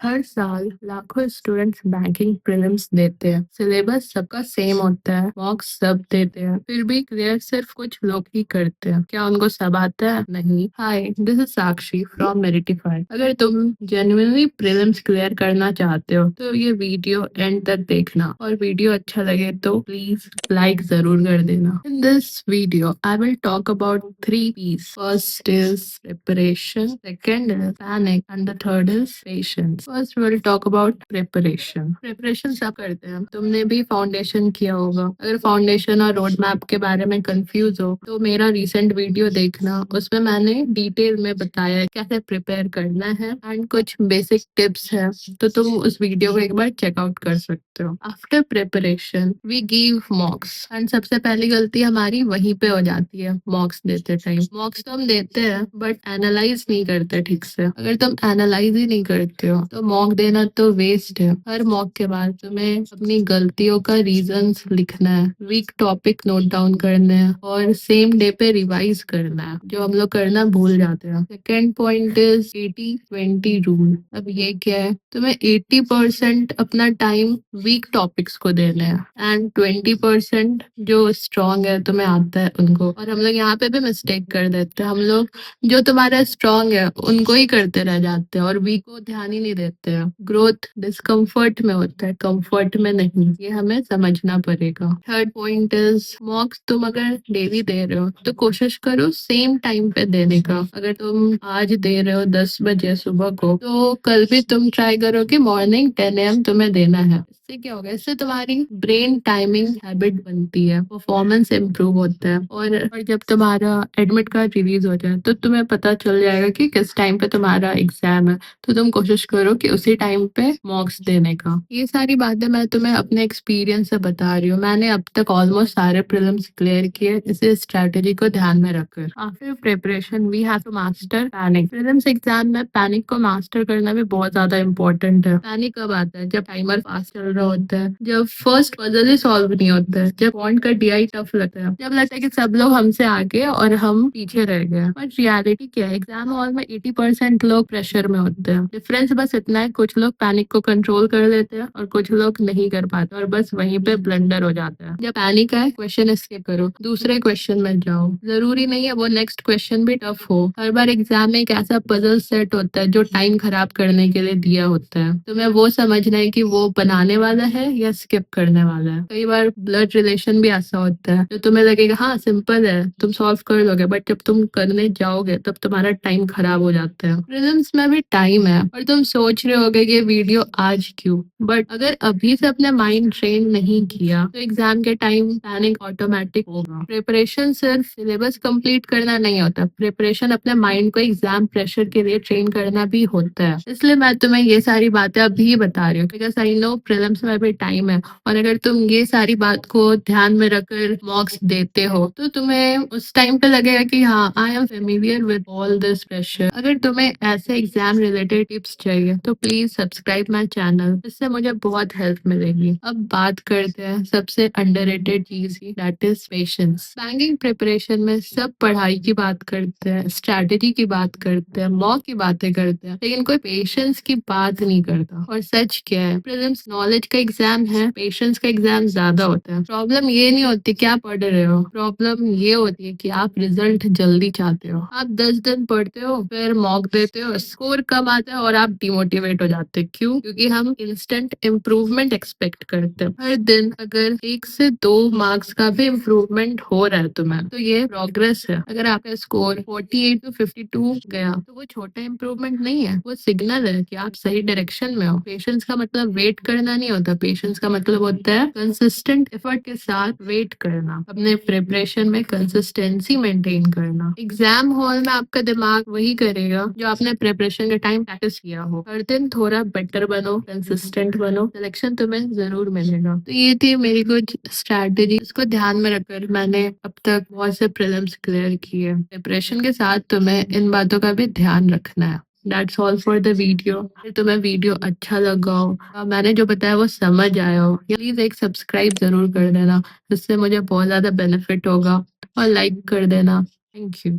हर साल लाखों students banking prelims देते हैं। सिलेबस सबका सेम होता है, मॉक्स सब देते हैं, फिर भी क्लियर सिर्फ कुछ लोग ही करते हैं। क्या उनको सब आता है? नहीं। हाय, दिस इज साक्षी फ्रॉम मेरिटिफाई। अगर तुम जेन्युइनली प्रीलिम्स क्लियर करना चाहते हो तो ये वीडियो एंड तक देखना, और वीडियो अच्छा लगे तो प्लीज लाइक जरूर कर देना। In this video I will talk about 3 P's. First is preparation, second is panic, and the third is patience. First will talk about preparation. Preparation सब करते हैं, तुमने भी फाउंडेशन किया होगा। अगर फाउंडेशन और रोड मैप के बारे में कंफ्यूज हो तो मेरा रिसेंट वीडियो देखना, उसमें मैंने डिटेल में बताया है कैसे प्रिपेयर करना है एंड कुछ बेसिक टिप्स है, तो तुम उस वीडियो को एक बार चेकआउट कर सकते हो। After preparation we give mocks, and सबसे पहली गलती हमारी वहीं पे हो जाती है मॉक्स देते टाइम। मॉक्स तो हम देते हैं बट एनालाइज नहीं करते ठीक से। अगर तुम एनालाइज ही नहीं करते हो तो मॉक देना तो वेस्ट है। हर मॉक के बाद तुम्हें अपनी गलतियों का रीजंस लिखना है, वीक टॉपिक नोट डाउन करना है और सेम डे पे रिवाइज करना है, जो हम लोग करना भूल जाते हैं। Second point is 80-20 rule. अब ये क्या है? तुम्हें 80% अपना टाइम वीक टॉपिक्स को देना है एंड 20% जो स्ट्रॉन्ग है तुम्हें आता है उनको। और हम लोग यहाँ पे भी मिस्टेक कर देते हैं। हम लोग जो तुम्हारा स्ट्रांग है उनको ही करते रह जाते हैं और वीक को ध्यान ही नहीं देते हैं। ग्रोथ डिस्कम्फर्ट में होता है, कंफर्ट में नहीं। ये हमें समझना पड़ेगा। थर्ड पॉइंट इज मॉक्स तुम अगर डेली दे रहे हो तो कोशिश करो सेम टाइम पे देने का। अगर तुम आज दे रहे हो 10 बजे सुबह को, तो कल भी तुम ट्राई करो कि मॉर्निंग 10 AM तुम्हें देना है। इससे क्या होगा? इससे तुम्हारी ब्रेन टाइमिंग हैबिट बनती है, परफॉर्मेंस इम्प्रूव होता है, और जब तुम्हारा एडमिट कार्ड रिलीज हो जाए तो तुम्हें पता चल जाएगा कि किस टाइम पे तुम्हारा एग्जाम है। तो तुम कोशिश करो कि उसी टाइम पे मॉक्स देने का। ये सारी बातें मैं तुम्हें अपने एक्सपीरियंस से बता रही हूँ। मैंने अब तक ऑलमोस्ट सारे प्रीलिम्स क्लियर किए इसी स्ट्रेटेजी को ध्यान में रखकर। After preparation we have to master panic. Prelims exam में पैनिक को मास्टर करना भी बहुत ज्यादा इंपॉर्टेंट है। पैनिक कब आता है? जब टाइमर फास्ट चल रहा होता है, जब फर्स्ट पजल ही सॉल्व नहीं होता है, जब पॉइंट का डीआई टफ लगता है, जब लगता है कि सब लोग हमसे आगे और हम पीछे रह गए। बट रियलिटी क्या है? एग्जाम हॉल में 80% लोग प्रेशर में होते हैं। डिफरेंस बस इतना है, कुछ लोग पैनिक को कंट्रोल कर लेते हैं और कुछ लोग नहीं कर पाते, और बस वहीं पे ब्लंडर हो जाता है। जब पैनिक आए क्वेश्चन स्किप करो, दूसरे क्वेश्चन में जाओ। जरूरी नहीं है वो नेक्स्ट क्वेश्चन भी टफ हो। हर बार एग्जाम में एक ऐसा पजल सेट होता है जो टाइम खराब करने के लिए दिया होता है। तुम्हें वो समझना है कि वो बनाने वाला है या स्किप करने वाला है। कई बार ब्लड रिलेशन भी ऐसा होता है जो तुम्हें लगेगा हाँ सिंपल है, तुम सॉल्व कर लोगे, बट जब तुम करने जाओगे तब तुम्हारा टाइम खराब हो जाता है। प्रीलिम्स में भी टाइम है और तुम सोच रहे होगे कि वीडियो आज क्यों, बट अगर अभी से अपने माइंड ट्रेन नहीं किया तो एग्जाम के टाइम पैनिक ऑटोमेटिक होगा। प्रिपरेशन सिर्फ सिलेबस कंप्लीट करना नहीं होता, प्रिपरेशन अपने माइंड को एग्जाम प्रेशर के लिए ट्रेन करना भी होता है। इसलिए मैं तुम्हें ये सारी बातें अभी बता रही हूँ, बिकॉज आई नो प्रीलिम्स में भी टाइम है। और अगर तुम ये सारी बात को ध्यान में रखकर मॉक्स देते हो तो तुम्हें उस टाइम पे लगेगा कि हाँ I am familiar with all this pressure. अगर तुम्हें ऐसे एग्जाम रिलेटेड टिप्स चाहिए तो प्लीज सब्सक्राइब माई चैनल, इससे मुझे बहुत हेल्प मिलेगी। अब बात करते हैं सबसे अंडररेटेड चीज की, that is patience. Banking preparation में सब पढ़ाई की बात करते हैं, स्ट्रैटेजी की बात करते हैं, मॉक की बातें करते हैं, लेकिन कोई पेशेंस की बात नहीं करता। और सच क्या है? प्रीलिम्स नॉलेज का एग्जाम है, पेशेंस का एग्जाम ज्यादा होता है। प्रॉब्लम ये नहीं होती कि आप पढ़ रहे हो, प्रॉब्लम ये होती है कि आप रिजल्ट जल्दी चाहते हो। आप 10 दिन पढ़ते हो, फिर मॉक देते हो, स्कोर कम आता है और आप डिमोटिवेट हो जाते हैं। क्यों? क्योंकि हम इंस्टेंट इम्प्रूवमेंट एक्सपेक्ट करते हैं। हर दिन अगर 1 से 2 मार्क्स का भी इम्प्रूवमेंट हो रहा है तुम्हें तो ये प्रोग्रेस है। अगर आपका स्कोर 48 to 52 गया तो वो छोटा इम्प्रूवमेंट नहीं है, वो सिग्नल है कि आप सही डायरेक्शन में हो। पेशेंस का मतलब वेट करना नहीं होता, पेशेंस का मतलब होता है कंसिस्टेंट एफर्ट के साथ वेट करना, अपने प्रिपरेशन में कंसिस्टेंसी मेंटेन करना। एग्जाम हॉल में आपका दिमाग वही करेगा जो आपने प्रिपरेशन के टाइम प्रैक्टिस किया हो। हर दिन थोड़ा बेटर बनो, कंसिस्टेंट बनो, सिलेक्शन तुम्हें जरूर मिलेगा। तो ये थी मेरी कुछ स्ट्रैटेजी, इसको ध्यान में रखकर मैंने अब तक बहुत से प्रीलिम्स क्लियर किए। प्रिपरेशन के साथ तुम्हें इन बातों का भी ध्यान रखना है। That's all for the video। अगर तुम्हें वीडियो अच्छा लगा हो, मैंने जो बताया वो समझ आया हो, प्लीज एक सब्सक्राइब जरूर कर देना, जिससे मुझे बहुत ज्यादा बेनिफिट होगा, और लाइक कर देना। Thank you.